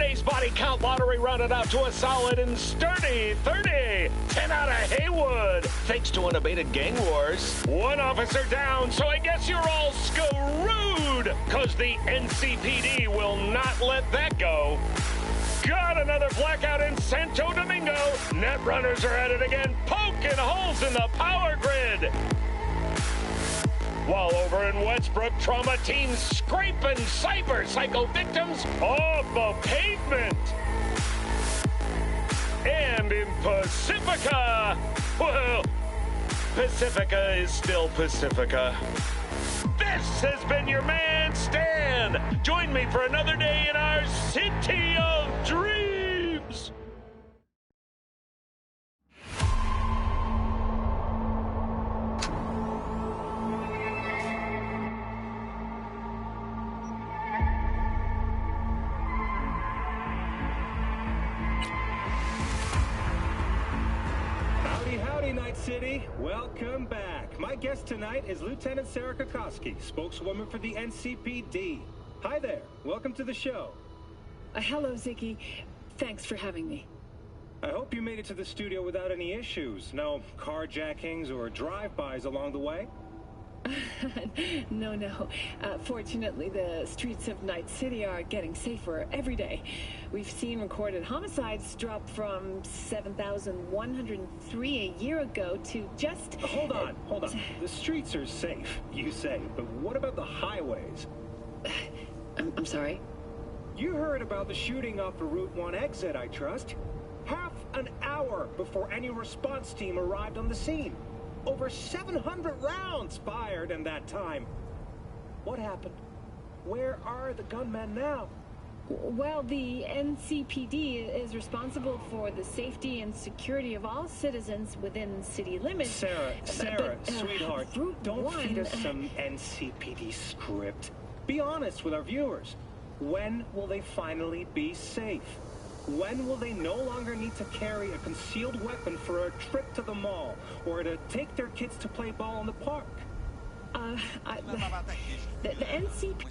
base body count lottery rounded out to a solid and sturdy 30. 10 out of Haywood. Thanks to unabated gang wars. One officer down, so I guess you're all screwed. Cause the NCPD will not let that go. Got another blackout in Santo Domingo. Net runners are at it again, poking holes in the power grid. While over in Westbrook, trauma teams scraping cyber psycho victims off the pavement. And in Pacifica, well, Pacifica is still Pacifica. This has been your man, Stan. Join me for another day in our city of dreams. Howdy, Night City. Welcome back. My guest tonight is Lieutenant Sarah Kokoski, spokeswoman for the NCPD. Hi there. Welcome to the show. Hello, Ziggy. Thanks for having me. I hope you made it to the studio without any issues. No carjackings or drive-bys along the way? No. Fortunately, the streets of Night City are getting safer every day. We've seen recorded homicides drop from 7,103 a year ago to just... Hold on. The streets are safe, you say, but what about the highways? I'm sorry? You heard about the shooting off the Route 1 exit, I trust. Half an hour before any response team arrived on the scene. Over 700 rounds fired in that time. What happened? Where are the gunmen now? Well, the NCPD is responsible for the safety and security of all citizens within city limits. Sarah, sweetheart, don't feed us some NCPD script. Be honest with our viewers. When will they finally be safe? When will they no longer need to carry a concealed weapon for a trip to the mall or to take their kids to play ball in the park? The NCP...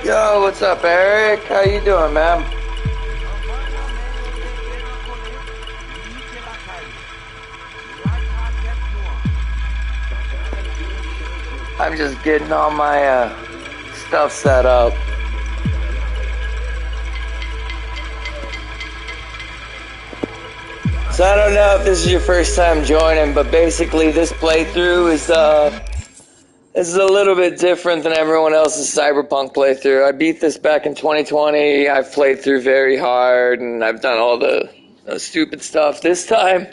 Yo, what's up, Eric? How you doing, man? I'm just getting all my stuff set up. So I don't know if this is your first time joining, but basically this playthrough is this is a little bit different than everyone else's Cyberpunk playthrough. I beat this back in 2020. I've played through very hard, and I've done all the stupid stuff. This time,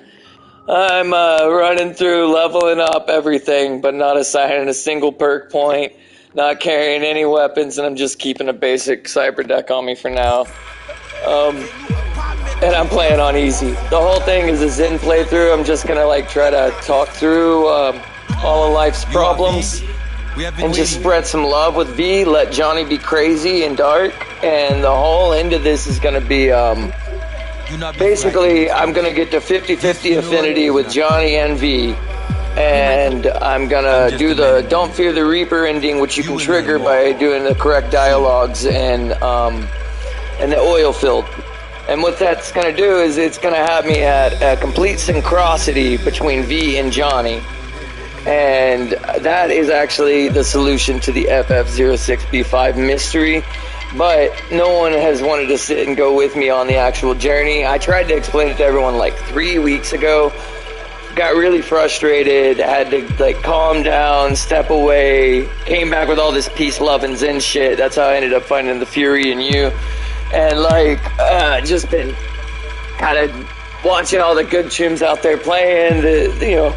I'm running through, leveling up everything, but not assigning a single perk point, not carrying any weapons, and I'm just keeping a basic cyber deck on me for now. And I'm playing on easy. The whole thing is a Zen playthrough. I'm just gonna try to talk through all of life's problems and just spread some love with V, let Johnny be crazy and dark, and the whole end of this is going to be, basically, I'm going to get to 50-50 affinity with Johnny and V, and I'm going to do the Don't Fear the Reaper ending, which you can trigger by doing the correct dialogues and the oil field. And what that's going to do is it's going to have me at a complete synchronicity between V and Johnny. And that is actually the solution to the FF06B5 mystery, but no one has wanted to sit and go with me on the actual journey. I tried to explain it to everyone like 3 weeks ago, got really frustrated, had to like calm down, step away, came back with all this peace, love, and zen shit. That's how I ended up finding the fury in you. And like, just been kind of watching all the good tunes out there playing. You know,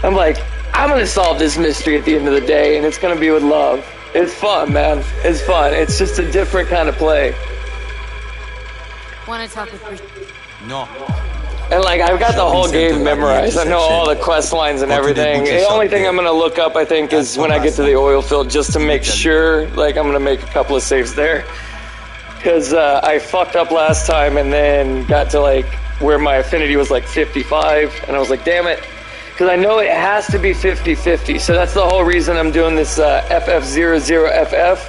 I'm like, I'm gonna solve this mystery at the end of the day, and it's gonna be with love. It's fun, man. It's fun. It's just a different kind of play. Want to talk with Bruce? No. And like, I've got the whole game memorized. I know all the quest lines and everything. The only thing I'm gonna look up, I think, is when I get to the oil field, just to make sure. Like, I'm gonna make a couple of saves there, because I fucked up last time and then got to like where my affinity was like 55, and I was like, damn it. Because I know it has to be 50-50, so that's the whole reason I'm doing this FF00FF,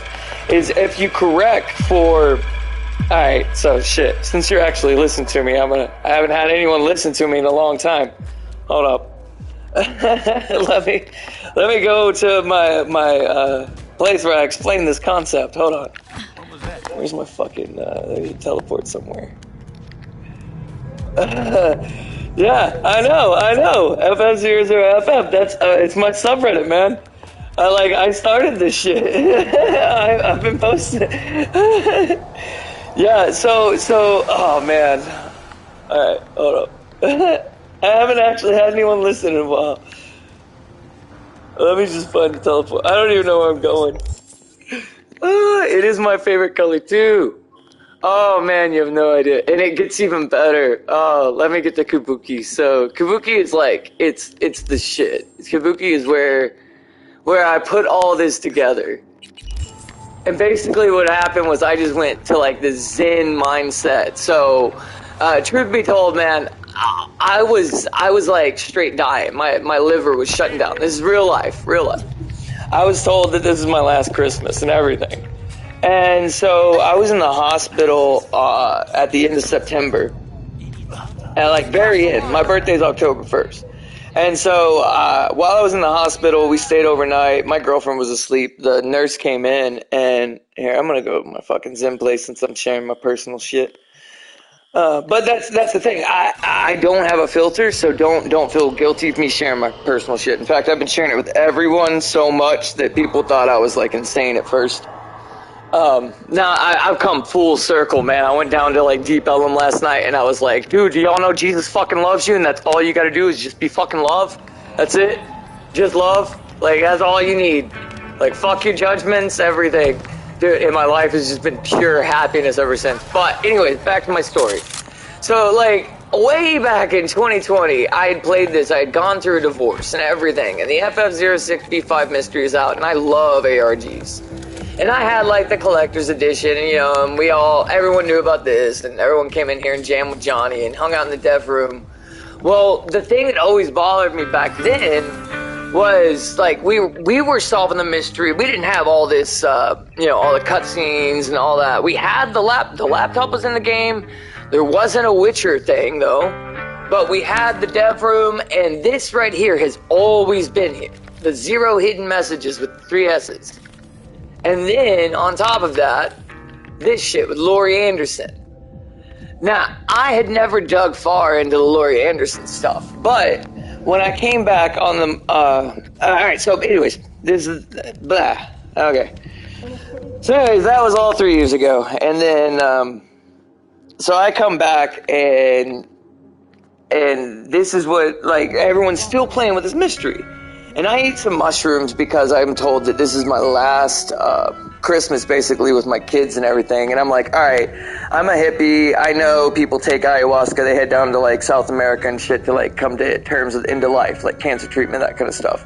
is if you correct for... Alright, so shit, since you're actually listening to me, I haven't had anyone listen to me in a long time. Hold up. let me go to my place where I explain this concept. Hold on. What was that? Where's my fucking, let me teleport somewhere. Yeah, I know. FF00FF. That's it's my subreddit, man. I started this shit. I've been posting. Yeah. So. Oh man. All right. Hold up. I haven't actually had anyone listen in a while. Let me just find the teleport. I don't even know where I'm going. It is my favorite color too. Oh man, you have no idea. And it gets even better. Oh, let me get the Kabuki. So Kabuki is like, it's the shit. Kabuki is where I put all this together. And basically what happened was I just went to like the Zen mindset. So, truth be told, man, I was like straight dying. My liver was shutting down. This is real life. I was told that this is my last Christmas and everything. And so I was in the hospital at the end of September, at like very end. My birthday's October 1st. And so while I was in the hospital, we stayed overnight. My girlfriend was asleep. The nurse came in, and here, I'm going to go to my fucking Zen place since I'm sharing my personal shit. But that's the thing. I don't have a filter, so don't feel guilty of me sharing my personal shit. In fact, I've been sharing it with everyone so much that people thought I was like insane at first. Now I've come full circle, man. I went down to like Deep Ellum last night, and I was like, dude, do y'all know Jesus fucking loves you, and that's all you gotta do is just be fucking love? That's it? Just love? Like, that's all you need. Like, fuck your judgments, everything. Dude, and my life has just been pure happiness ever since. But anyways, back to my story. So, like, way back in 2020, I had played this. I had gone through a divorce and everything, and the FF06B5 mystery is out, and I love ARGs. And I had like the collector's edition, and you know, and everyone knew about this, and everyone came in here and jammed with Johnny and hung out in the dev room. Well, the thing that always bothered me back then was like we were solving the mystery. We didn't have all this, all the cutscenes and all that. We had the laptop was in the game. There wasn't a Witcher thing though, but we had the dev room, and this right here has always been here. The 0 hidden messages with 3 S's. And then, on top of that, this shit with Laurie Anderson. Now, I had never dug far into the Laurie Anderson stuff, but when I came back on the... Alright, so anyways, this is... Blah. Okay. So anyways, that was all 3 years ago. And then, so I come back, and this is what, like, everyone's still playing with this mystery. And I eat some mushrooms because I'm told that this is my last Christmas, basically, with my kids and everything. And I'm like, all right, I'm a hippie. I know people take ayahuasca. They head down to, like, South America and shit to, like, come to terms with end of life, like cancer treatment, that kind of stuff.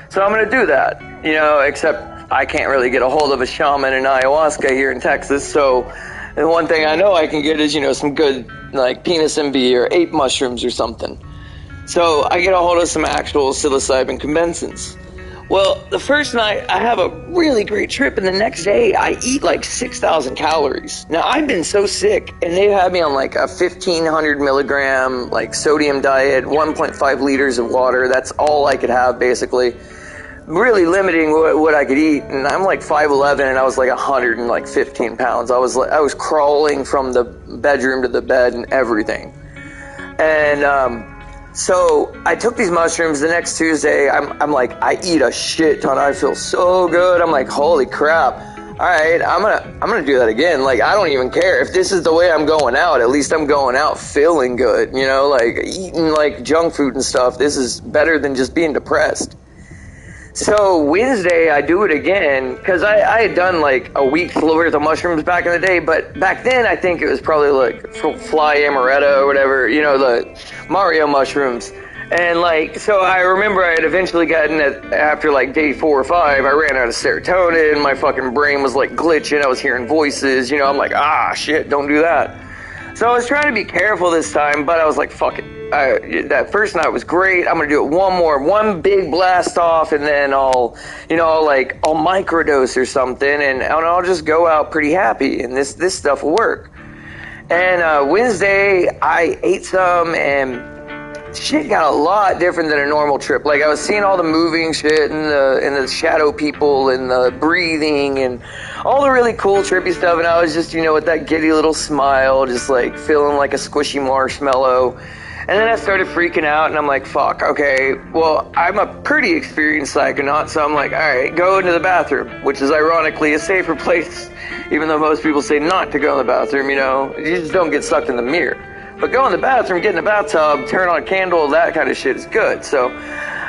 So I'm going to do that, except I can't really get a hold of a shaman in ayahuasca here in Texas. So the one thing I know I can get is, some good, like, penis MB or ape mushrooms or something. So I get a hold of some actual psilocybin conventions. Well, the first night I have a really great trip, and the next day I eat like 6,000 calories. Now I've been so sick, and they had me on like a 1,500 milligram like sodium diet, 1.5 liters of water. That's all I could have basically. Really limiting what I could eat, and I'm like 5'11", and I was like 115 pounds. I was crawling from the bedroom to the bed and everything. And So I took these mushrooms. The next Tuesday, I'm like, I eat a shit ton. I feel so good. I'm like, holy crap. All right, I'm gonna do that again. Like, I don't even care if this is the way I'm going out. At least I'm going out feeling good, you know, like eating like junk food and stuff. This is better than just being depressed. So Wednesday, I do it again, because I had done like a week's worth of mushrooms back in the day, but back then I think it was probably like fly amaretto or whatever, you know, the Mario mushrooms. And like, so I remember I had eventually gotten it after like day 4 or 5, I ran out of serotonin, my fucking brain was like glitching, I was hearing voices, you know, I'm like, shit, don't do that. So I was trying to be careful this time, but I was like, fuck it. That first night was great. I'm gonna do it one big blast off, and then I'll microdose or something, and I'll just go out pretty happy, and this stuff will work. And Wednesday, I ate some, and shit got a lot different than a normal trip. Like, I was seeing all the moving shit, and the shadow people, and the breathing, and all the really cool trippy stuff, and I was just, you know, with that giddy little smile, just like feeling like a squishy marshmallow. And then I started freaking out, and I'm like, fuck, okay, well, I'm a pretty experienced psychonaut, so I'm like, all right, go into the bathroom, which is ironically a safer place, even though most people say not to go in the bathroom, you know, you just don't get sucked in the mirror. But go in the bathroom, get in the bathtub, turn on a candle, that kind of shit is good. So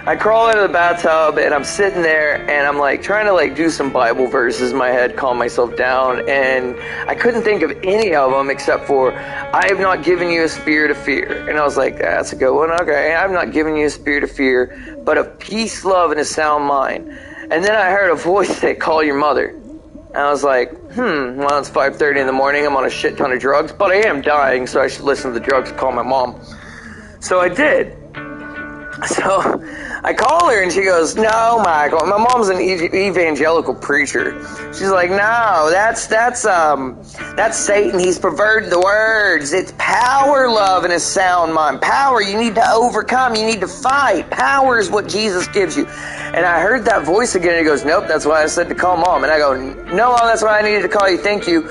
I crawl out of the bathtub, and I'm sitting there, and I'm like trying to like do some Bible verses in my head, calm myself down, and I couldn't think of any of them except for, I have not given you a spirit of fear. And I was like, that's a good one, okay, I've not given you a spirit of fear, but of peace, love, and a sound mind. And then I heard a voice say, call your mother. And I was like, well, it's 5:30 in the morning, I'm on a shit ton of drugs, but I am dying, so I should listen to the drugs and call my mom. So I did. So I call her, and she goes, no, Michael. My mom's an evangelical preacher. She's like, no, that's Satan. He's perverted the words. It's power, love, and a sound mind. Power, you need to overcome. You need to fight. Power is what Jesus gives you. And I heard that voice again, and he goes, nope, that's why I said to call mom. And I go, no, Mom, that's why I needed to call you. Thank you.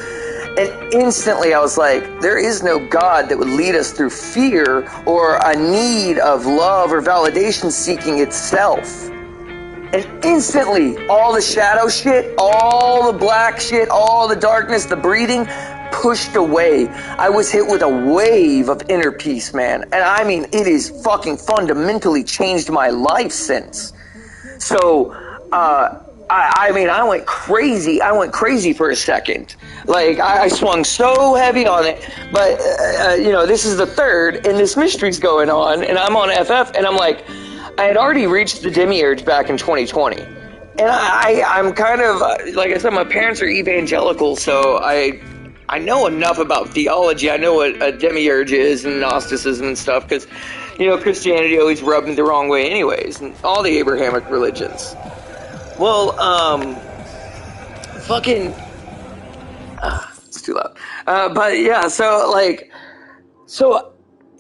And instantly I was like, there is no God that would lead us through fear or a need of love or validation seeking itself. And instantly, all the shadow shit, all the black shit, all the darkness, the breathing, pushed away. I was hit with a wave of inner peace, man. And I mean, it is fucking fundamentally changed my life since. So, I mean, I went crazy. I went crazy for a second. Like, I swung so heavy on it. But, you know, this is the third, and this mystery's going on, and I'm on FF, and I'm like, I had already reached the demiurge back in 2020. And I'm kind of, like I said, my parents are evangelical, so I know enough about theology. I know what a demiurge is and Gnosticism and stuff, because, you know, Christianity always rubbed me the wrong way anyways, and all the Abrahamic religions. Well, it's too loud. But yeah, so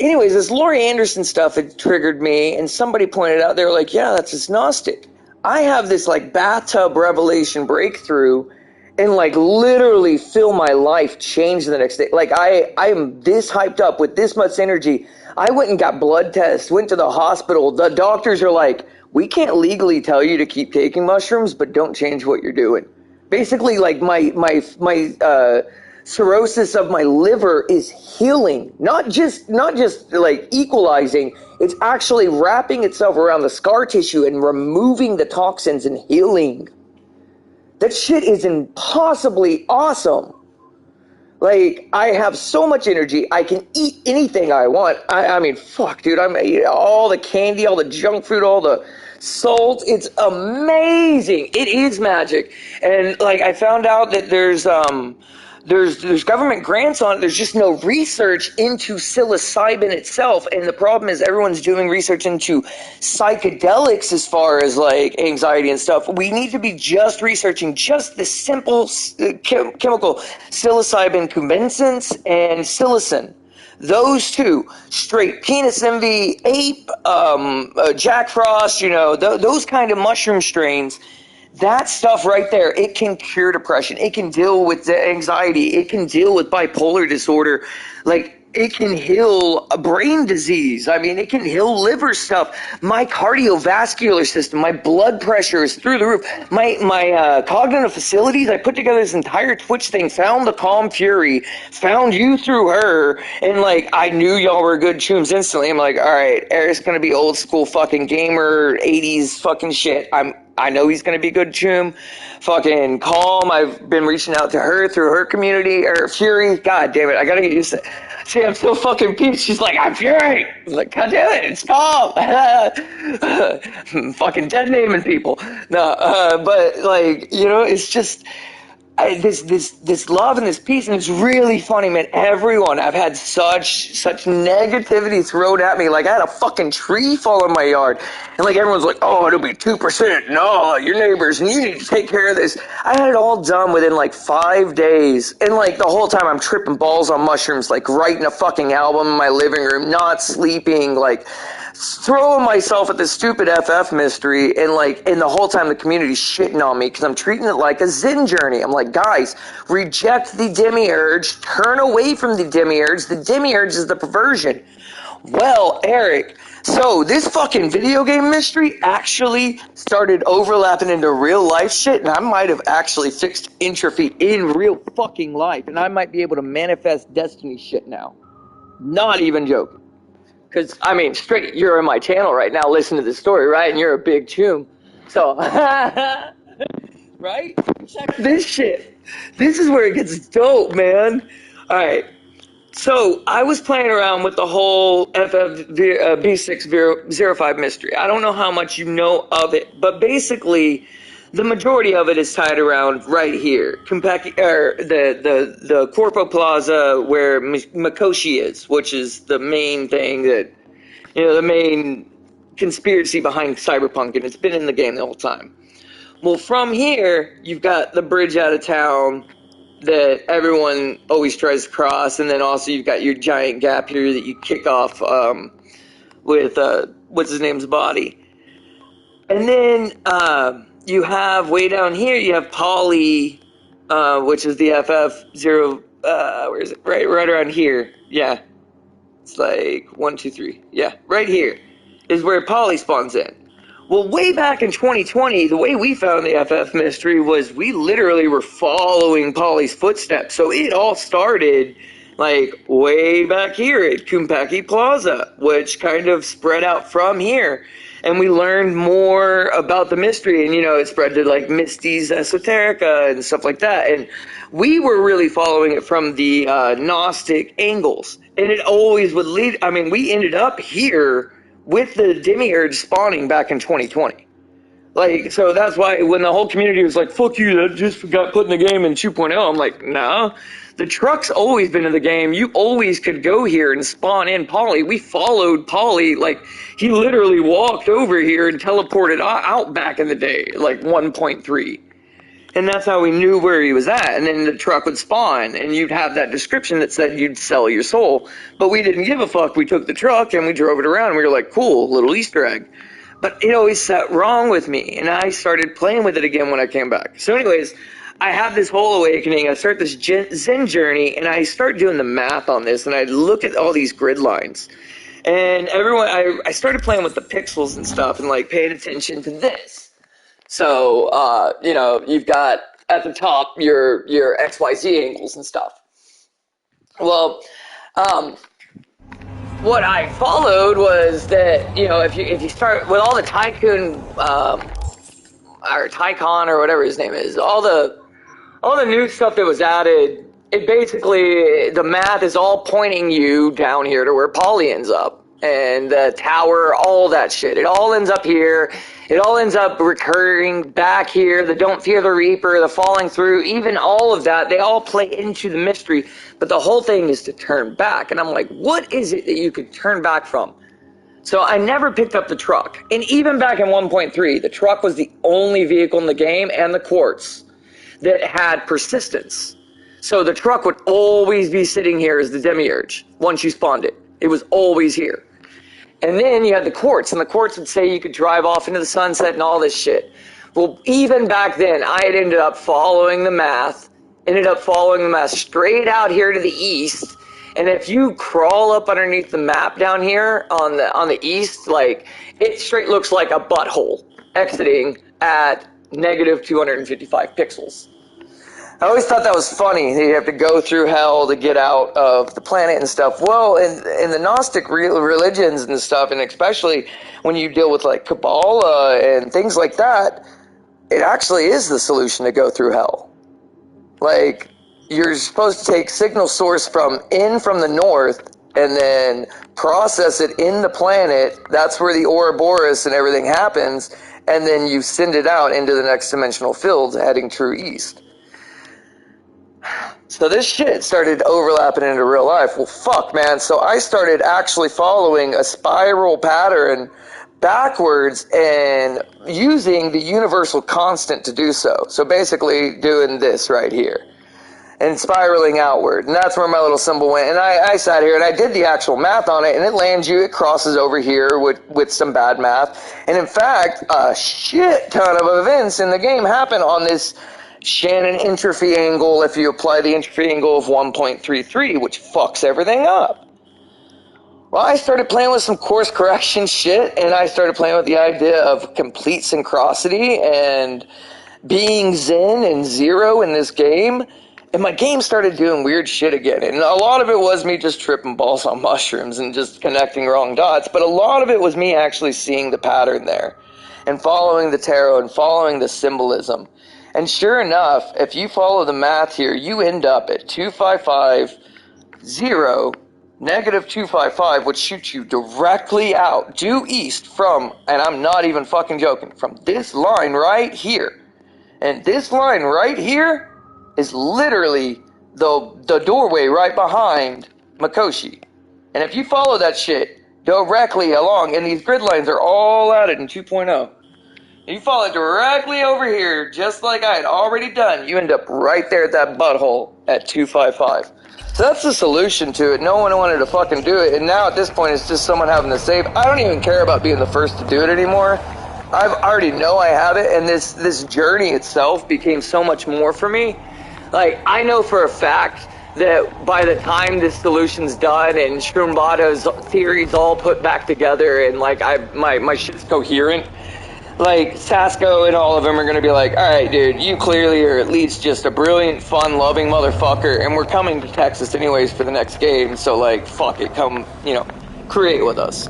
anyways, this Laurie Anderson stuff had triggered me, and somebody pointed out, they were like, yeah, that's just Gnostic. I have this like bathtub revelation breakthrough, and like literally feel my life change the next day. Like I am this hyped up with this much energy. I went and got blood tests, went to the hospital. The doctors are like, we can't legally tell you to keep taking mushrooms, but don't change what you're doing. Basically, like my cirrhosis of my liver is healing, not just like equalizing. It's actually wrapping itself around the scar tissue and removing the toxins and healing. That shit is impossibly awesome. Like, I have so much energy, I can eat anything I want. I mean, fuck, dude, I'm eating all the candy, all the junk food, all the salt. It's amazing. It is magic. And, like, I found out that there's government grants on it. There's just no research into psilocybin itself. And the problem is everyone's doing research into psychedelics as far as like anxiety and stuff. We need to be just researching just the simple chemical psilocybin cubensis and psilocin. Those two, straight penis envy, ape, Jack Frost, you know, those kind of mushroom strains. That stuff right there, it can cure depression. It can deal with the anxiety. It can deal with bipolar disorder. Like, it can heal a brain disease. I mean, it can heal liver stuff. My cardiovascular system, my blood pressure is through the roof. My cognitive facilities, I put together this entire Twitch thing, found the Calm Fury, found you through her, and like, I knew y'all were good chooms instantly. I'm like, all right, Eric's gonna be old school fucking gamer, 80s fucking shit. I know he's gonna be good choom. Fucking Calm, I've been reaching out to her through her community, or Fury. God damn it, I gotta get used to it. See, I'm so fucking pissed. She's like, I'm Fury. I'm like, God damn it, it's Calm. Fucking dead naming people. No, but like, you know, it's just this love and this peace, and it's really funny, man. Everyone, I've had such negativity thrown at me. Like, I had a fucking tree fall in my yard, and like everyone's like, oh, it'll be 2%. No, your neighbors, and you need to take care of this. I had it all done within like 5 days, and like the whole time I'm tripping balls on mushrooms, like writing a fucking album in my living room, not sleeping, like throwing myself at this stupid FF mystery, and the whole time the community's shitting on me because I'm treating it like a Zen journey. I'm like, guys, reject the demiurge, turn away from the demiurge. The demiurge is the perversion. Well, Eric, so this fucking video game mystery actually started overlapping into real life shit, and I might have actually fixed entropy in real fucking life, and I might be able to manifest destiny shit now. Not even joking. Because, I mean, straight, you're in my channel right now listening to this story, right? And you're a big choom. So, right? Check this shit. This is where it gets dope, man. Alright. So, I was playing around with the whole B605 mystery. I don't know how much you know of it, but basically, the majority of it is tied around right here. The Corpo Plaza where Mikoshi is, which is the main thing that, you know, the main conspiracy behind Cyberpunk, and it's been in the game the whole time. Well, from here, you've got the bridge out of town that everyone always tries to cross, and then also you've got your giant gap here that you kick off with, what's his name's body. And then, you have, way down here, you have Poly, which is the FF0, where is it? Right around here. Yeah. It's like 1, 2, 3. Yeah, right here is where Poly spawns in. Well, way back in 2020, the way we found the FF mystery was we literally were following Poly's footsteps. So it all started, like, way back here at Kumpaki Plaza, which kind of spread out from here. And we learned more about the mystery, and, you know, it spread to, like, Misty's Esoterica and stuff like that. And we were really following it from the Gnostic angles. And it always would lead, I mean, we ended up here with the Demiurge spawning back in 2020. Like, so that's why when the whole community was like, fuck you, that just got put in the game in 2.0, I'm like, nah. The truck's always been in the game. You always could go here and spawn in Poly. We followed Poly, like, he literally walked over here and teleported out back in the day, like 1.3. And that's how we knew where he was at. And then the truck would spawn, and you'd have that description that said you'd sell your soul. But we didn't give a fuck. We took the truck and we drove it around, and we were like, cool, little Easter egg. But it always sat wrong with me, and I started playing with it again when I came back. So anyways, I have this whole awakening. I start this Zen journey, and I start doing the math on this, and I look at all these grid lines. And I started playing with the pixels and stuff, and like paying attention to this. So, you know, you've got at the top your XYZ angles and stuff. Well, what I followed was that, you know, if you start with all the Tycoon, or Tycon or whatever his name is, all the new stuff that was added, it basically, the math is all pointing you down here to where Poly ends up. And the tower, all that shit. It all ends up here. It all ends up recurring back here. The Don't Fear the Reaper, the Falling Through, even all of that, they all play into the mystery. But the whole thing is to turn back. And I'm like, what is it that you could turn back from? So I never picked up the truck. And even back in 1.3, the truck was the only vehicle in the game, and the quartz, that had persistence. So the truck would always be sitting here as the Demiurge once you spawned it. It was always here. And then you had the quartz, and the quartz would say you could drive off into the sunset and all this shit. Well, even back then, I had ended up following the math straight out here to the east, And if you crawl up underneath the map down here on the east, like, it straight looks like a butthole exiting at negative 255 pixels. I always thought that was funny. You have to go through hell to get out of the planet and stuff. Well, in the Gnostic religions and stuff, and especially when you deal with like Kabbalah and things like that, it actually is the solution to go through hell. Like, you're supposed to take signal source from the north and then process it in the planet. That's where the Ouroboros and everything happens. And then you send it out into the next dimensional field heading true east. So this shit started overlapping into real life. Well, fuck, man. So I started actually following a spiral pattern backwards and using the universal constant to do so. So basically doing this right here and spiraling outward. And that's where my little symbol went. And I sat here and I did the actual math on it, and it lands you, it crosses over here with some bad math. And in fact, a shit ton of events in the game happen on this Shannon entropy angle if you apply the entropy angle of 1.33, which fucks everything up. Well, I started playing with some course correction shit, and I started playing with the idea of complete synchronicity and being Zen and zero in this game, and my game started doing weird shit again. And a lot of it was me just tripping balls on mushrooms and just connecting wrong dots, but a lot of it was me actually seeing the pattern there and following the tarot and following the symbolism. And sure enough, if you follow the math here, you end up at 255, 0, negative 255, which shoots you directly out due east from, and I'm not even fucking joking, from this line right here. And this line right here is literally the doorway right behind Mikoshi. And if you follow that shit directly along, and these grid lines are all added in 2.0, you follow it directly over here, just like I had already done. You end up right there at that butthole at 255. So that's the solution to it. No one wanted to fucking do it. And now at this point, it's just someone having to save. I don't even care about being the first to do it anymore. I already know I have it. And this journey itself became so much more for me. Like, I know for a fact that by the time this solution's done and Zhroombata's theories all put back together and like my shit's coherent, like, Sasco and all of them are going to be like, alright, dude, you clearly are at least just a brilliant, fun, loving motherfucker, and we're coming to Texas anyways for the next game, so, like, fuck it, come, create with us.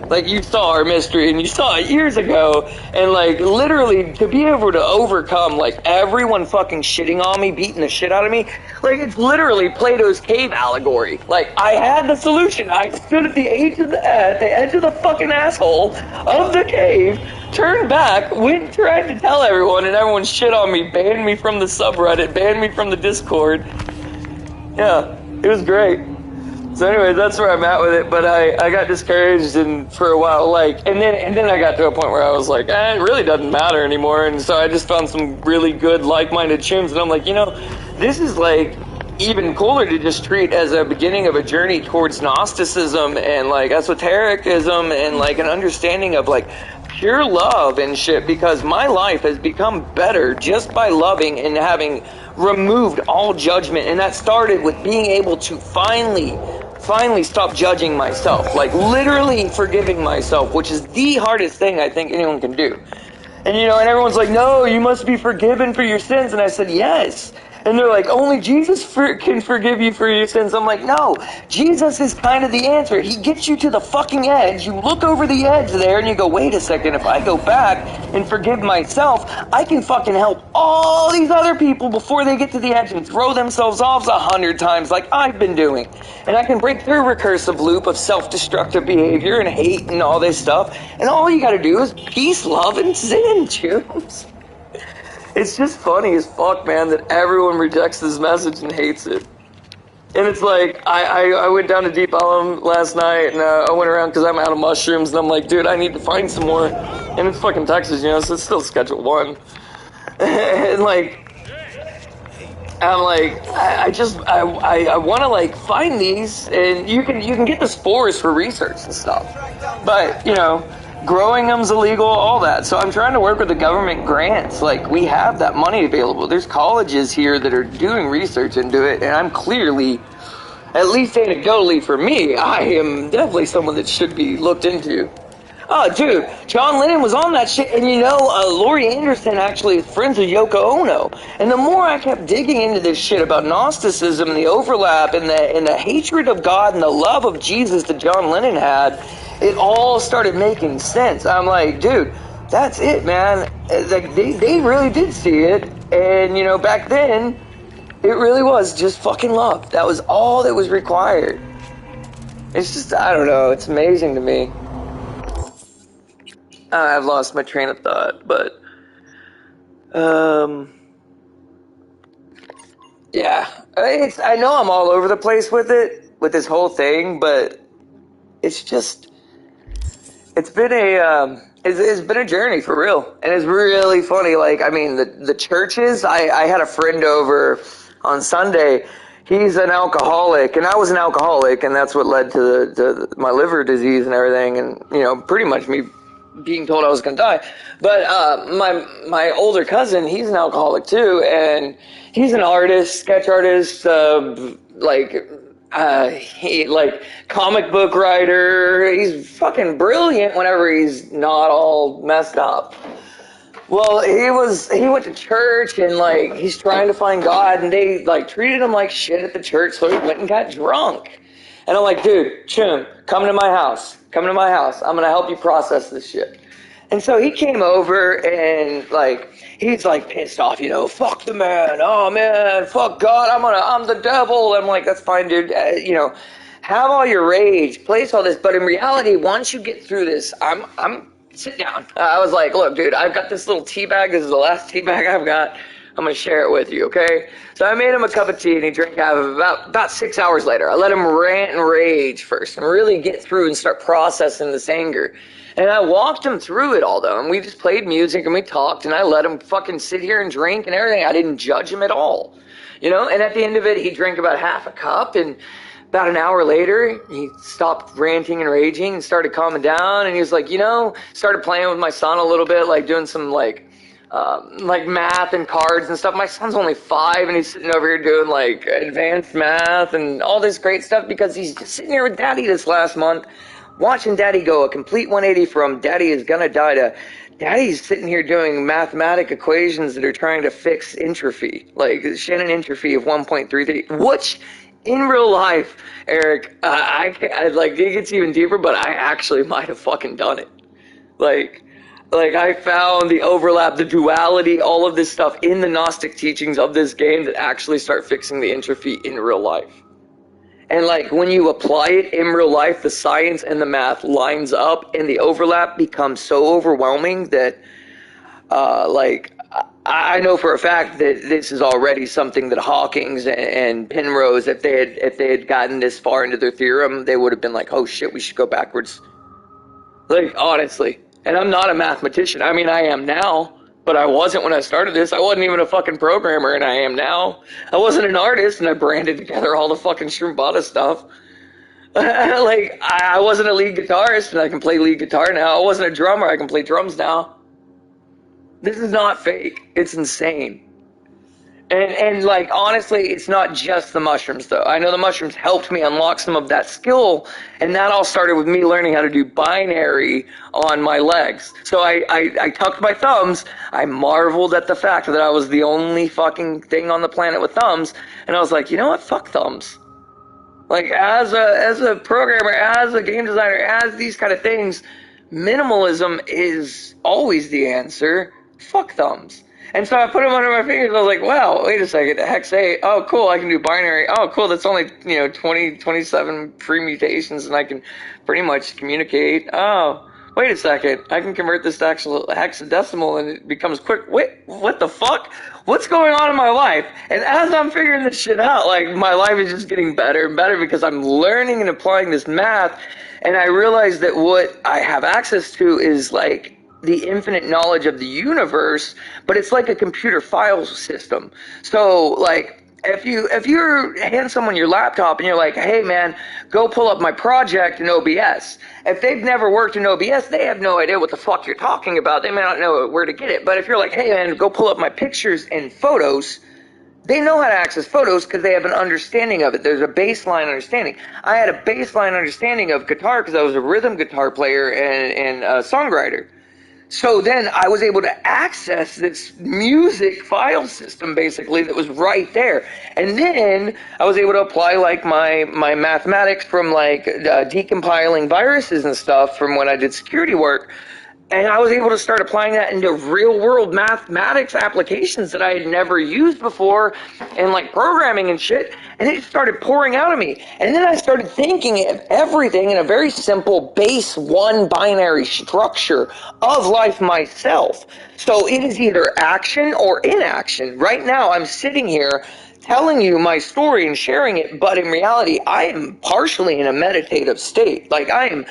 Like, you saw our mystery, and you saw it years ago, and, like, literally, to be able to overcome, like, everyone fucking shitting on me, beating the shit out of me, like, it's literally Plato's cave allegory. Like, I had the solution. I stood at the edge of the fucking asshole of the cave, turned back, tried to tell everyone, and everyone shit on me, banned me from the subreddit, banned me from the Discord. Yeah, it was great. So anyway, that's where I'm at with it, but I got discouraged and for a while, like, and then I got to a point where I was like, it really doesn't matter anymore, and so I just found some really good, like-minded chums, and I'm like, this is like even cooler to just treat as a beginning of a journey towards Gnosticism and like esotericism and like an understanding of like pure love and shit, because my life has become better just by loving and having removed all judgment, and that started with being able to finally stop judging myself, like literally forgiving myself, which is the hardest thing I think anyone can do. And and everyone's like, no, you must be forgiven for your sins, and I said, yes. And they're like, only Jesus can forgive you for your sins. I'm like, no, Jesus is kind of the answer. He gets you to the fucking edge. You look over the edge there and you go, wait a second, if I go back and forgive myself, I can fucking help all these other people before they get to the edge and throw themselves off 100 times like I've been doing. And I can break through a recursive loop of self-destructive behavior and hate and all this stuff. And all you gotta do is peace, love, and sin, Chums. It's just funny as fuck, man, that everyone rejects this message and hates it. And it's like, I went down to Deep Ellum last night, and I went around because I'm out of mushrooms, and I'm like, dude, I need to find some more. And it's fucking Texas, so it's still Schedule 1. And like, I'm like, I want to like find these, and you can get the spores for research and stuff. But, growing them's illegal, all that. So I'm trying to work with the government grants. Like, we have that money available. There's colleges here that are doing research into it, and I'm clearly at least anecdotally for me, I am definitely someone that should be looked into. Oh, dude, John Lennon was on that shit, and Laurie Anderson actually is friends with Yoko Ono. And the more I kept digging into this shit about Gnosticism, the overlap, and the hatred of God and the love of Jesus that John Lennon had, it all started making sense. I'm like, dude, that's it, man. Like, they really did see it, and back then, it really was just fucking love. That was all that was required. It's just, I don't know, it's amazing to me. I've lost my train of thought, but yeah, I know I'm all over the place with this whole thing, but it's been a journey for real, and it's really funny. Like, I mean, the churches. I had a friend over on Sunday. He's an alcoholic, and I was an alcoholic, and that's what led to my liver disease and everything, and pretty much me being told I was going to die. But my older cousin, he's an alcoholic too, and he's an artist, sketch artist, comic book writer. He's fucking brilliant whenever he's not all messed up. Well, he went to church, and he's trying to find God, and they treated him like shit at the church, so he went and got drunk. And I'm like, dude, Chim, come to my house. Come to my house. I'm going to help you process this shit. And so he came over, and he's pissed off, fuck the man. Oh man, fuck God. I'm the devil. I'm like, that's fine, dude. Have all your rage, place all this. But in reality, once you get through this, sit down. I was like, look, dude, I've got this little tea bag. This is the last tea bag I've got. I'm going to share it with you, okay? So I made him a cup of tea, and he drank half of it. About 6 hours later, I let him rant and rage first and really get through and start processing this anger. And I walked him through it all, though, and we just played music, and we talked, and I let him fucking sit here and drink and everything. I didn't judge him at all, And at the end of it, he drank about half a cup, and about an hour later, he stopped ranting and raging and started calming down, and he was like, started playing with my son a little bit, doing some, math and cards and stuff. My son's only 5, and he's sitting over here doing advanced math and all this great stuff because he's just sitting here with Daddy this last month, watching Daddy go a complete 180 from Daddy is gonna die to Daddy's sitting here doing mathematic equations that are trying to fix entropy, Shannon entropy of 1.33, which in real life, Eric, it gets even deeper, but I actually might have fucking done it. I found the overlap, the duality, all of this stuff in the Gnostic teachings of this game that actually start fixing the entropy in real life. And when you apply it in real life, the science and the math lines up, and the overlap becomes so overwhelming that, I know for a fact that this is already something that Hawking's and Penrose, if they had gotten this far into their theorem, they would have been like, oh shit, we should go backwards. Honestly. And I'm not a mathematician. I mean, I am now, but I wasn't when I started this. I wasn't even a fucking programmer, and I am now. I wasn't an artist, and I branded together all the fucking Zhroombata stuff. I wasn't a lead guitarist, and I can play lead guitar now. I wasn't a drummer, I can play drums now. This is not fake. It's insane. And honestly, it's not just the mushrooms, though. I know the mushrooms helped me unlock some of that skill, and that all started with me learning how to do binary on my legs. So I tucked my thumbs. I marveled at the fact that I was the only fucking thing on the planet with thumbs, and I was like, you know what? Fuck thumbs. As a programmer, as a game designer, as these kind of things, minimalism is always the answer. Fuck thumbs. And so I put them under my fingers, and I was like, wow, wait a second, hex 8, oh cool, I can do binary, oh cool, that's only, 27 permutations, and I can pretty much communicate, oh, wait a second, I can convert this to actual hexadecimal, and it becomes quick, wait, what the fuck? What's going on in my life? And as I'm figuring this shit out, my life is just getting better and better because I'm learning and applying this math, and I realize that what I have access to is, the infinite knowledge of the universe, but it's like a computer file system. So, if you hand someone your laptop and you're like, hey man, go pull up my project in OBS. If they've never worked in OBS, they have no idea what the fuck you're talking about. They may not know where to get it. But if you're like, hey man, go pull up my pictures and photos, They know how to access photos because they have an understanding of it. There's a baseline understanding. I had a baseline understanding of guitar because I was a rhythm guitar player and a songwriter. So then I was able to access this music file system basically that was right there. And then I was able to apply like my mathematics from like decompiling viruses and stuff from when I did security work. And I was able to start applying that into real world mathematics applications that I had never used before and like programming and shit. And it started pouring out of me. And then I started thinking of everything in a very simple base one binary structure of life myself. So it is either action or inaction. Right now I'm sitting here telling you my story and sharing it, but in reality, I am partially in a meditative state. Like I'm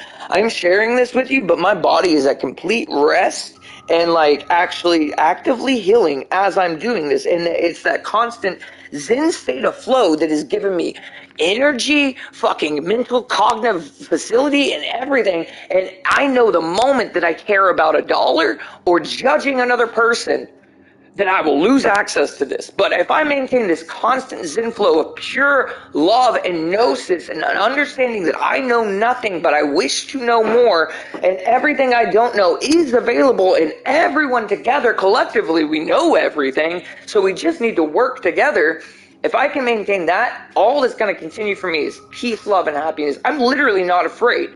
sharing this with you, but my body is at complete rest and like actually actively healing as I'm doing this. And it's that constant Zen state of flow that has given me energy, fucking mental cognitive facility and everything. And I know the moment that I care about a dollar or judging another person, then I will lose access to this. But if I maintain this constant Zen flow of pure love and gnosis and an understanding that I know nothing but I wish to know more, and everything I don't know is available, and everyone together collectively we know everything, so we just need to work together. If I can maintain that, all that's going to continue for me is peace, love, and happiness. I'm literally not afraid.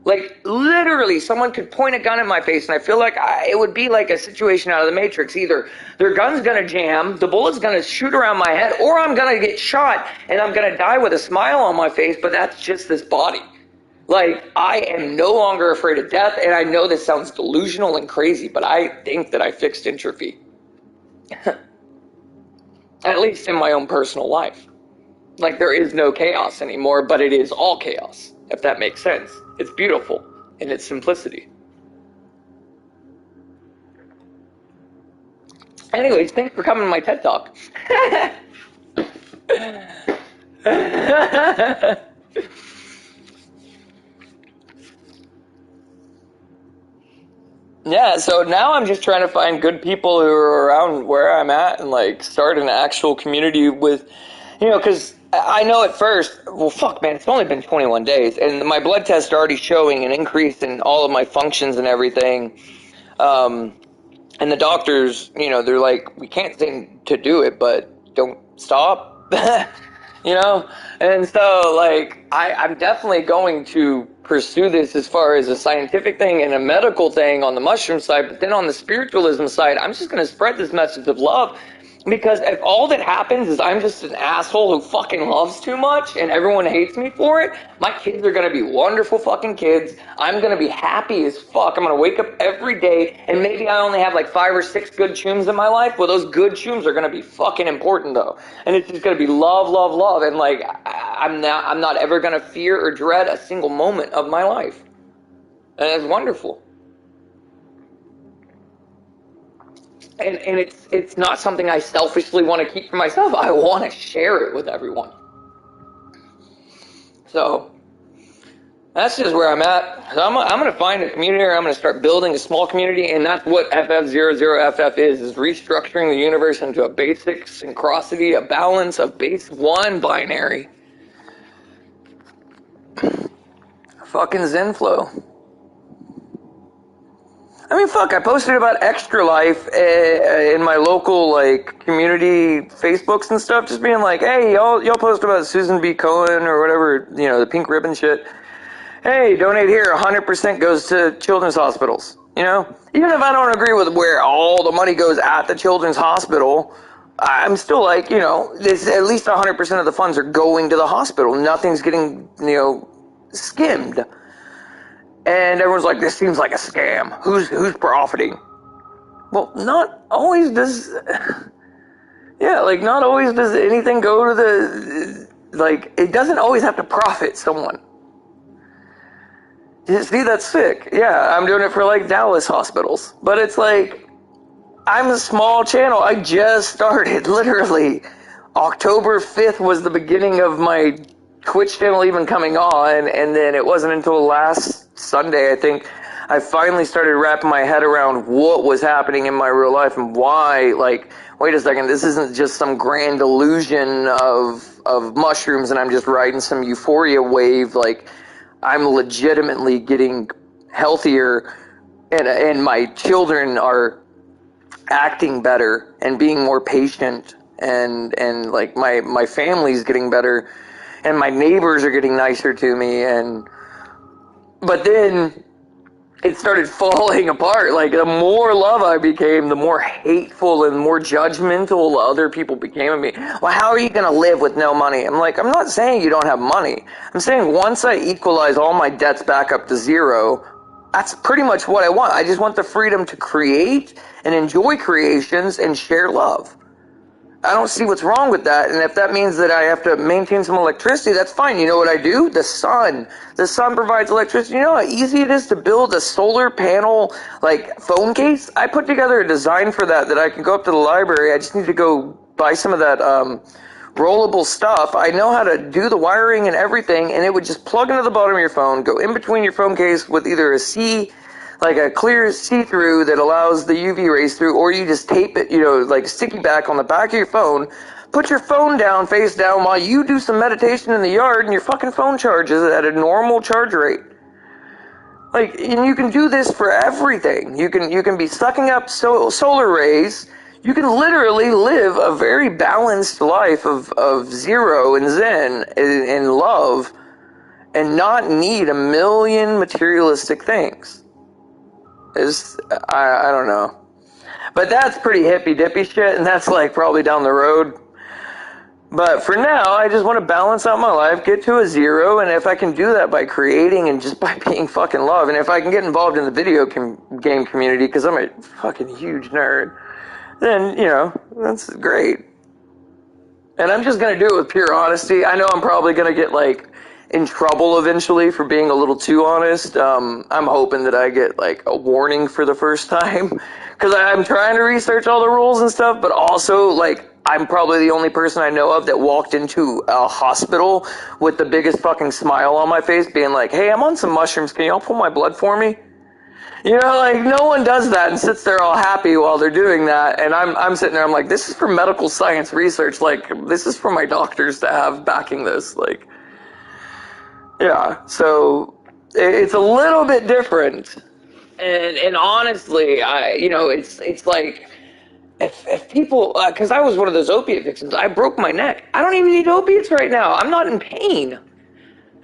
Like, literally, someone could point a gun at my face, and I feel like it would be like a situation out of the Matrix. Either their gun's going to jam, the bullet's going to shoot around my head, or I'm going to get shot, and I'm going to die with a smile on my face, but that's just this body. Like, I am no longer afraid of death, and I know this sounds delusional and crazy, but I think that I fixed entropy. At least in my own personal life. Like, there is no chaos anymore, but it is all chaos, if that makes sense. It's beautiful in its simplicity. Anyways, thanks for coming to my TED Talk. Yeah, so now I'm just trying to find good people who are around where I'm at and like start an actual community with, because I know at first, well, fuck, man, it's only been 21 days, and my blood tests are already showing an increase in all of my functions and everything. And the doctors, they're like, we can't seem to do it, but don't stop, And so, like, I'm definitely going to pursue this as far as a scientific thing and a medical thing on the mushroom side, but then on the spiritualism side, I'm just going to spread this message of love. Because if all that happens is I'm just an asshole who fucking loves too much and everyone hates me for it, my kids are going to be wonderful fucking kids. I'm going to be happy as fuck. I'm going to wake up every day and maybe I only have like 5 or 6 good chooms in my life. Well, those good chooms are going to be fucking important though. And it's just going to be love, love, love. And like, I'm not ever going to fear or dread a single moment of my life. And it's wonderful. And it's not something I selfishly want to keep for myself. I want to share it with everyone. So that's just where I'm at. So I'm going to find a community, or I'm going to start building a small community, and that's what FF00FF is restructuring the universe into a basic synchronicity, a balance of base one binary. Fucking Zen flow. I mean, fuck, I posted about Extra Life in my local, like, community Facebooks and stuff, just being like, hey, y'all post about Susan B. Cohen or whatever, the pink ribbon shit. Hey, donate here, 100% goes to children's hospitals, Even if I don't agree with where all the money goes at the children's hospital, I'm still like, this, at least 100% of the funds are going to the hospital. Nothing's getting, skimmed. And everyone's like, this seems like a scam. Who's profiting? Well, not always does... Yeah, like, not always does anything go to the... Like, it doesn't always have to profit someone. See, that's sick. Yeah, I'm doing it for, like, Dallas hospitals. But it's like, I'm a small channel. I just started, literally. October 5th was the beginning of my Twitch channel even coming on, and then it wasn't until last Sunday, I think, I finally started wrapping my head around what was happening in my real life and why, like, wait a second, this isn't just some grand illusion of mushrooms and I'm just riding some euphoria wave. Like, I'm legitimately getting healthier, and my children are acting better and being more patient, and like my family's getting better, and my neighbors are getting nicer to me, but then it started falling apart. Like, the more love I became, the more hateful and more judgmental other people became of me. Well, how are you going to live with no money? I'm like, I'm not saying you don't have money. I'm saying once I equalize all my debts back up to zero, that's pretty much what I want. I just want the freedom to create and enjoy creations and share love. I don't see what's wrong with that, and if that means that I have to maintain some electricity, that's fine. You know what I do? The sun provides electricity. You know how easy it is to build a solar panel, like, phone case? I put together a design for that I can go up to the library. I just need to go buy some of that rollable stuff. I know how to do the wiring and everything, and it would just plug into the bottom of your phone, go in between your phone case with either like a clear see-through that allows the UV rays through, or you just tape it, like sticky back on the back of your phone, put your phone down, face down, while you do some meditation in the yard, and your fucking phone charges at a normal charge rate. Like, and you can do this for everything. You can be sucking up solar rays. You can literally live a very balanced life of zero and zen and love, and not need a million materialistic things. I don't know. But that's pretty hippy-dippy shit, and that's, like, probably down the road. But for now, I just want to balance out my life, get to a zero, and if I can do that by creating and just by being fucking love, and if I can get involved in the video game community, because I'm a fucking huge nerd, then, that's great. And I'm just going to do it with pure honesty. I know I'm probably going to get, like, in trouble eventually for being a little too honest. I'm hoping that I get, like, a warning for the first time, because I'm trying to research all the rules and stuff, but also, like, I'm probably the only person I know of that walked into a hospital with the biggest fucking smile on my face, being like, hey, I'm on some mushrooms, can y'all pull my blood for me? Like, no one does that and sits there all happy while they're doing that, and I'm sitting there, I'm like, this is for medical science research, like, this is for my doctors to have backing this, like. Yeah, so it's a little bit different, and honestly, it's like, if people, because I was one of those opiate victims, I broke my neck. I don't even need opiates right now. I'm not in pain.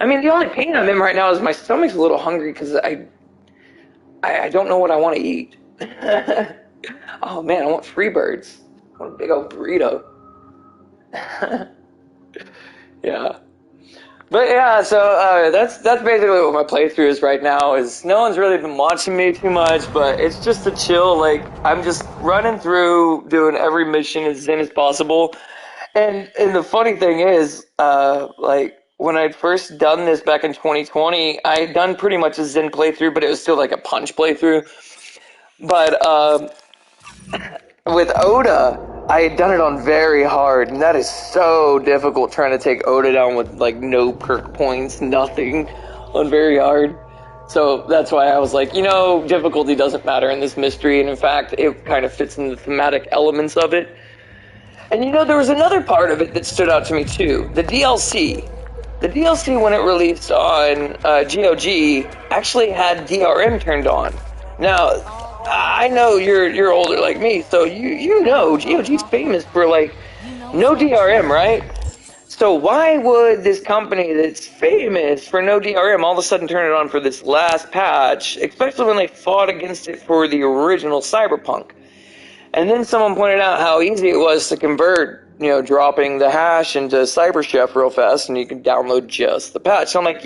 I mean, the only pain I'm in right now is my stomach's a little hungry because I don't know what I want to eat. Oh man, I want Freebirds. I want a big old burrito. Yeah. But yeah, so that's basically what my playthrough is right now. Is no one's really been watching me too much, but it's just to chill. Like, I'm just running through, doing every mission as zen as possible. And the funny thing is, like, when I'd first done this back in 2020, I had done pretty much a zen playthrough, but it was still like a punch playthrough. But with Oda, I had done it on very hard, and that is so difficult trying to take Oda down with, like, no perk points, nothing, on very hard. So that's why I was like, difficulty doesn't matter in this mystery, and in fact, it kind of fits in the thematic elements of it. And there was another part of it that stood out to me too, the DLC. The DLC, when it released on GOG, actually had DRM turned on. Now, I know you're older like me, so you know GOG's famous for, like, no DRM, right? So why would this company that's famous for no DRM all of a sudden turn it on for this last patch, especially when they fought against it for the original Cyberpunk? And then someone pointed out how easy it was to convert, dropping the hash into CyberChef real fast, and you can download just the patch. So I'm like,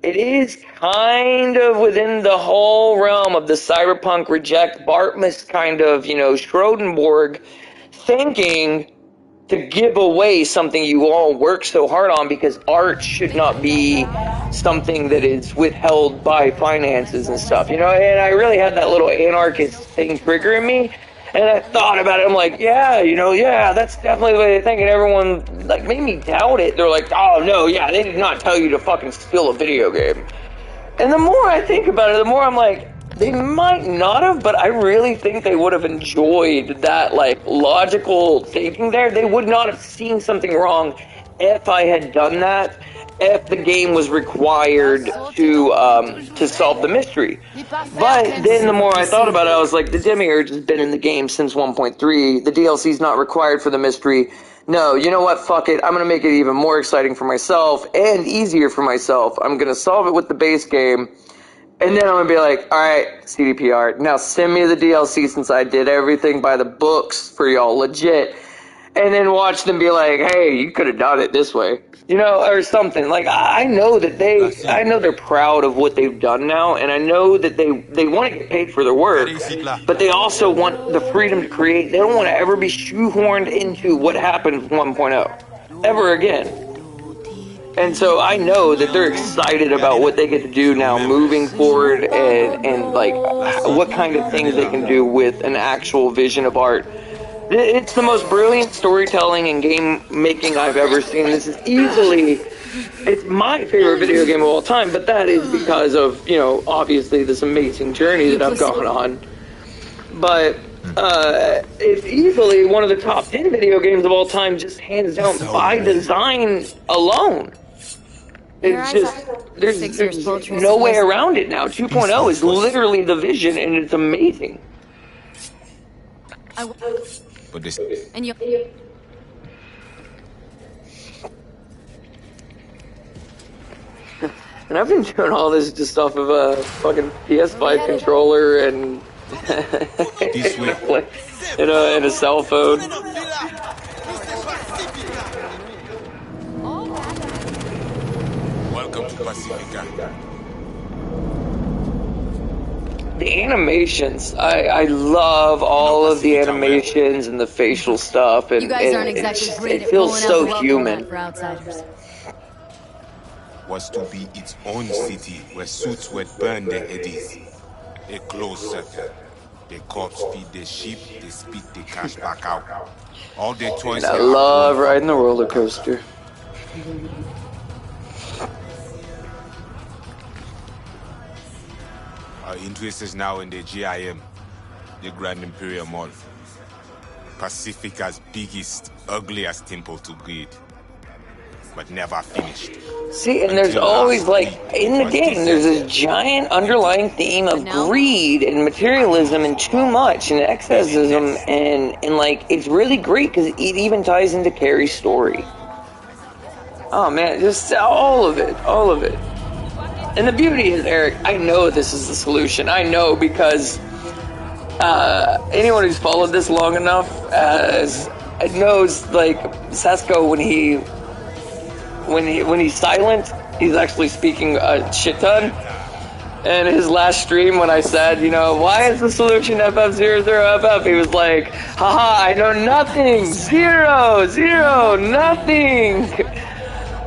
it is kind of within the whole realm of the Cyberpunk reject Bartmus kind of, Schrodenborg thinking to give away something you all work so hard on, because art should not be something that is withheld by finances and stuff, And I really had that little anarchist thing triggering me, and I thought about it. I'm like, yeah, that's definitely the way they think, and everyone, like, made me doubt it. They're like, oh, no, yeah, they did not tell you to fucking steal a video game. And the more I think about it, the more I'm like, they might not have, but I really think they would have enjoyed that, like, logical thinking there. They would not have seen something wrong if I had done that, if the game was required to solve the mystery. But then the more I thought about it, I was like, the Demiurge has been in the game since 1.3. The DLC's not required for the mystery. No, you know what? Fuck it. I'm going to make it even more exciting for myself and easier for myself. I'm going to solve it with the base game. And then I'm going to be like, alright, CDPR, now send me the DLC since I did everything by the books for y'all, legit. And then watch them be like, hey, you could have done it this way. You know, or something. Like, I know that I know they're proud of what they've done now, and I know that they want to get paid for their work, but they also want the freedom to create. They don't want to ever be shoehorned into what happened with 1.0. Ever again. And so I know that they're excited about what they get to do now moving forward and like what kind of things they can do with an actual vision of art. It's the most brilliant storytelling and game making I've ever seen. This is easily, it's my favorite video game of all time, but that is because of, you know, obviously this amazing journey that I've gone on. But it's easily one of the top 10 video games of all time, just hands down by design alone. It's just, there's no way around it now. 2.0 is literally the vision, and it's amazing. But this And I've been doing all this just off of a fucking PS5 controller and in a cell phone. welcome to Pacifica. The animations, I love all of the animations and the facial stuff, and, you guys aren't exactly great it feels at so human. For outsiders. Was to be its own city where suits would burn their eddies. A closed circle. The cops feed the sheep, they spit the cash back out. All their toys. And I love riding the roller coaster. Our interest is now in the GIM, the Grand Imperial Mall. Pacifica's biggest, ugliest temple to breed. But never finished. See, and there's always, like, in the game, there's this giant underlying theme of greed and materialism and too much and excessism, and like, it's really great because it even ties into Carrie's story. Oh man, just all of it. And the beauty is, Eric, I know this is the solution. I know because anyone who's followed this long enough knows, like, Sesko, when he's silent, he's actually speaking a shit ton. And his last stream, when I said, you know, why is the solution FF00FF? He was like, haha, I know nothing, zero, nothing.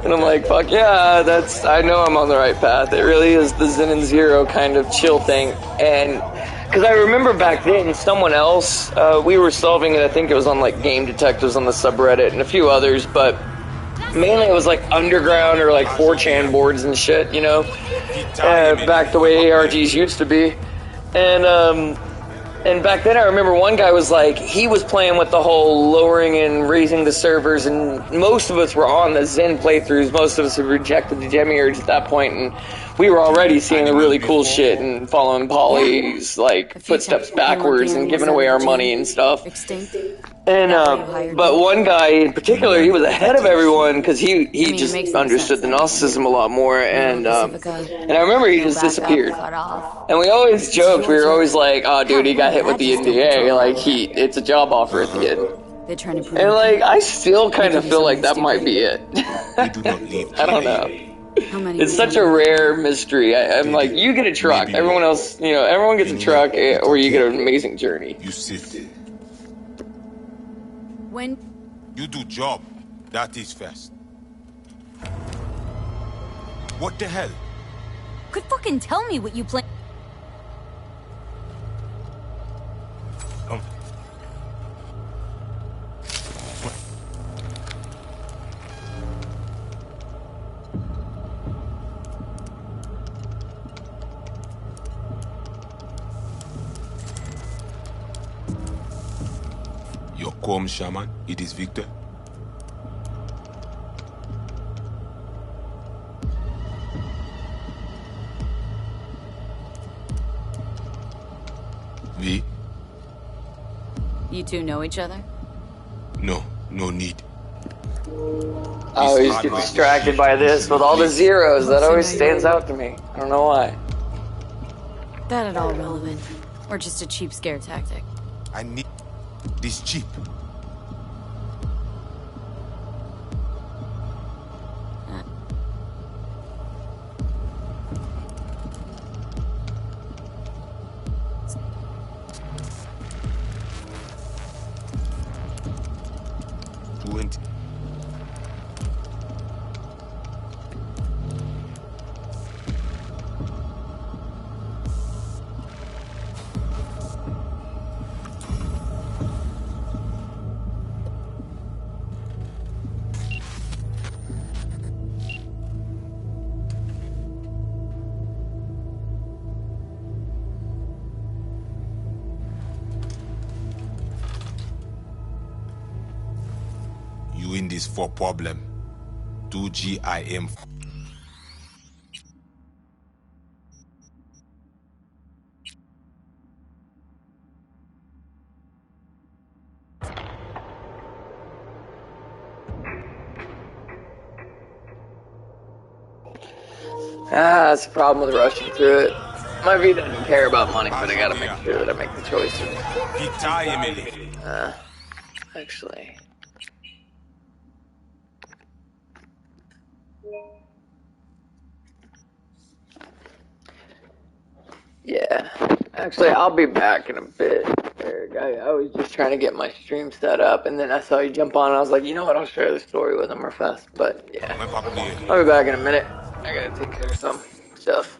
And I'm like, fuck yeah, I know I'm on the right path. It really is the Zen and Zero kind of chill thing. And because I remember back then, someone else, we were solving it, I think it was on like Game Detectives on the subreddit and a few others, but mainly it was like underground or like 4chan boards and shit, you know, back the way ARGs used to be. And back then I remember one guy was like, he was playing with the whole lowering and raising the servers, and most of us were on the Zen playthroughs. Most of us had rejected the Demiurge at that point, and we were already seeing the really cool shit and following Polly's like footsteps backwards and giving away our money and stuff. And but one guy in particular, he was ahead of everyone because he just understood the Gnosticism a lot more, and I remember he just disappeared. And we always joked, we were always like, "Oh, dude, he got hit with the NDA. Like it's a job offer at the end." And like, I still kind of feel like that might be it. I don't know. It's such a rare mystery. I'm like, you get a truck. Everyone else, you know, everyone gets a truck, or you get an amazing journey. You sit. When you do job, that is first. What the hell? Could fucking tell me what you plan. Your calm shaman, it is Victor. V? You two know each other? No, no need. I always get distracted by this with all the zeros. That always stands out to me. I don't know why. That at all relevant? Or just a cheap scare tactic? I need this chip. You in this for problem. 2GIM. That's the problem with rushing through it. My V doesn't care about money, but I gotta make sure that I make the choices. Actually. Yeah. Actually, I'll be back in a bit, Eric. I was just trying to get my stream set up, and then I saw you jump on, and I was like, you know what, I'll share the story with him real fast. But, yeah. I'll be back in a minute. I gotta take care of some stuff.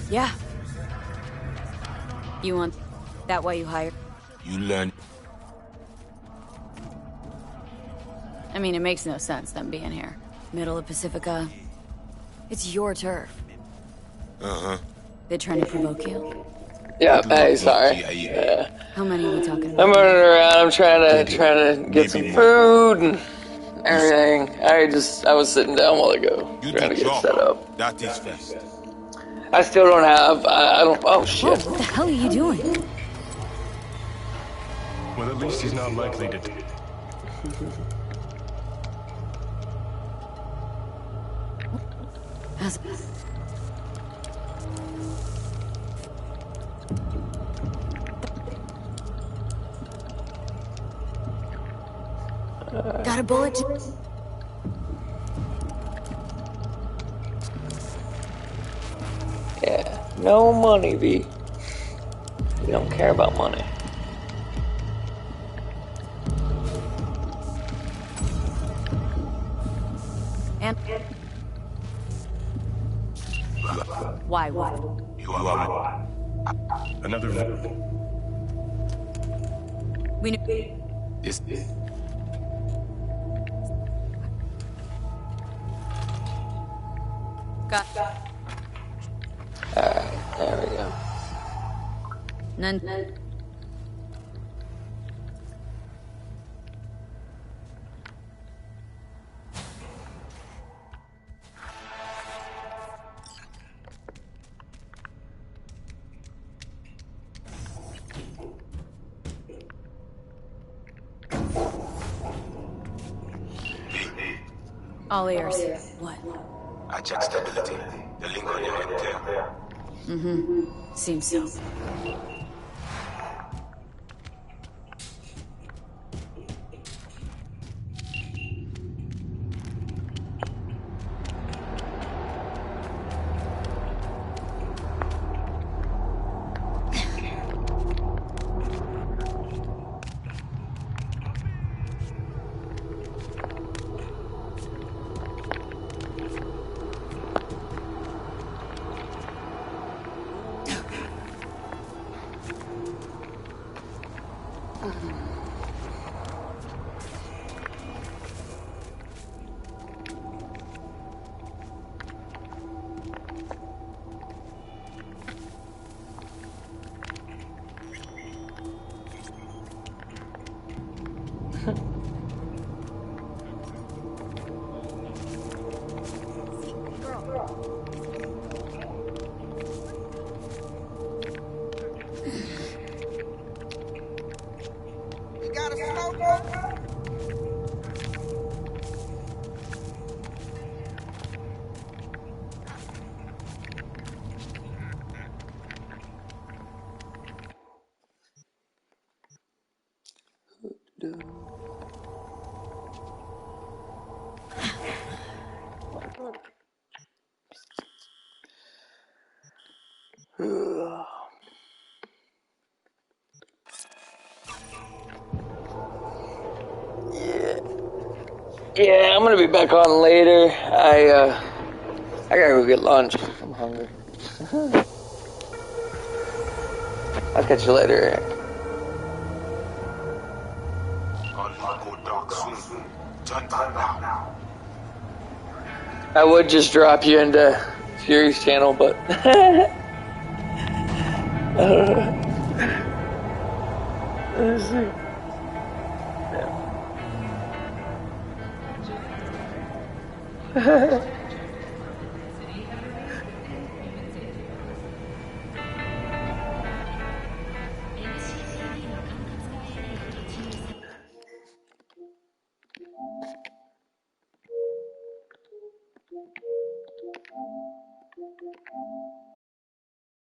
Yeah. You want that why you hired? You learn. I mean, it makes no sense, them being here. Middle of Pacifica. It's your turf. Uh-huh. They're trying to provoke you? Yeah, hey, sorry. Yeah. How many are we talking about? I'm running around, I'm trying to get some food and everything. I was sitting down a while ago, trying to get set up. That is fast. I still don't have, I don't, oh shit. Whoa, what the hell are you doing? Well, at least he's not likely to... Got a bullet? Yeah, no money, V. We don't care about money. And why would You are Another... we knew? this. Got Alright, there we go. none. All ears. What? I check stability. The link on your head there. Seems so. Yeah, I'm gonna be back on later. I gotta go get lunch. I'm hungry. I'll catch you later, Eric. I would just drop you into Fury's channel, but let's see. Yeah.